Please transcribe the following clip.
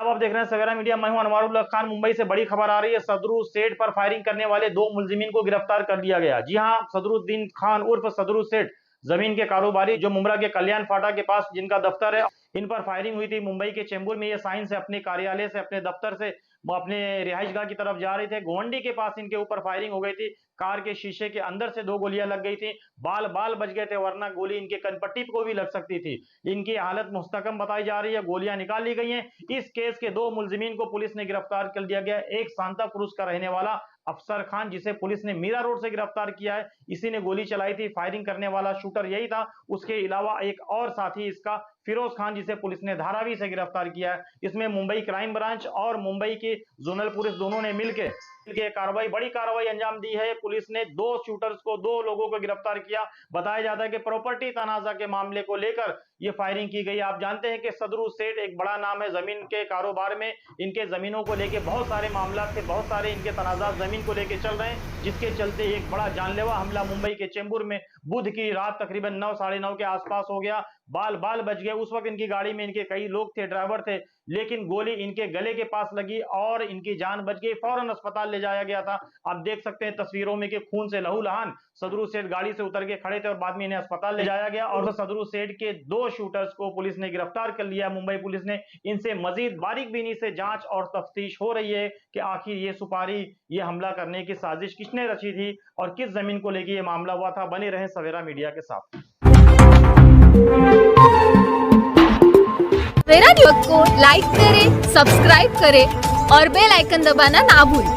अब आप देख रहे हैं सवेरा मीडिया। मैं हूं अनवारुल्लाह खान। मुंबई से बड़ी खबर आ रही है। सदरू सेठ पर फायरिंग करने वाले 2 मुलजिमीन को गिरफ्तार कर लिया गया। जी हां, सदरुद्दीन खान उर्फ सदरू सेठ जमीन के कारोबारी जो मुंब्रा के कल्याण फाटा के पास जिनका दफ्तर है, इन पर फायरिंग हुई थी मुंबई के चेंबूर में। ये साइन से अपने कार्यालय से, अपने दफ्तर से वो अपने रिहाइशगाह की तरफ जा रहे थे। गोवंडी के पास इनके ऊपर फायरिंग हो गई थी। कार के शीशे के अंदर से 2 गोलियां लग गई थी। बाल बाल बच गए थे, वरना गोली इनके कनपट्टी को भी लग सकती थी। इनकी हालत मुस्तकम बताई जा रही है। गोलियां निकाल ली गई हैं। इस केस के 2 मुलजिमीन को पुलिस ने गिरफ्तार कर लिया गया। एक सांता क्रूज का रहने वाला अफसर खान, जिसे पुलिस ने मीरा रोड से गिरफ्तार किया है, इसी ने गोली चलाई थी। फायरिंग करने वाला शूटर यही था। उसके अलावा एक और साथी इसका फिरोज खान, जिसे पुलिस ने धारावी से गिरफ्तार किया है। इसमें मुंबई क्राइम ब्रांच और मुंबई की जोनल पुलिस दोनों ने मिलकर बड़ी कार्रवाई अंजाम दी है। पुलिस ने 2 शूटर्स को, 2 लोगों को गिरफ्तार किया। बताया जाता है कि प्रॉपर्टी तनाजा के मामले को लेकर ये फायरिंग की गई। आप जानते हैं कि सदरू सेठ एक बड़ा नाम है जमीन के कारोबार में। इनके जमीनों को लेकर बहुत सारे मामला थे, बहुत सारे इनके तनाजात जमीन को लेकर चल रहे हैं, जिसके चलते एक बड़ा जानलेवा हमला मुंबई के चेंबूर में बुध की रात तकरीबन 9 साढ़े 9 के आसपास हो गया। बाल बाल बच गए। उस वक्त इनकी गाड़ी में इनके कई लोग थे, ड्राइवर थे, लेकिन गोली इनके गले के पास लगी और इनकी जान बच गई। फौरन अस्पताल ले जाया गया था। आप देख सकते हैं तस्वीरों में कि खून से लहूलुहान सदरू सेठ गाड़ी से उतर के खड़े थे और बाद में इन्हें अस्पताल ले जाया गया। और सदरू सेठ के 2 शूटर्स को पुलिस ने गिरफ्तार कर लिया। मुंबई पुलिस ने इनसे मजीद बारीकबीनी से जांच और तफ्तीश हो रही है कि आखिर ये सुपारी, ये हमला करने की साजिश किसने रची थी और किस जमीन को लेकर ये मामला हुआ था। बने रहें सवेरा मीडिया के साथ। सवेरा न्यूज़ को लाइक करें, सब्सक्राइब करें और बेल आइकन दबाना ना भूलें।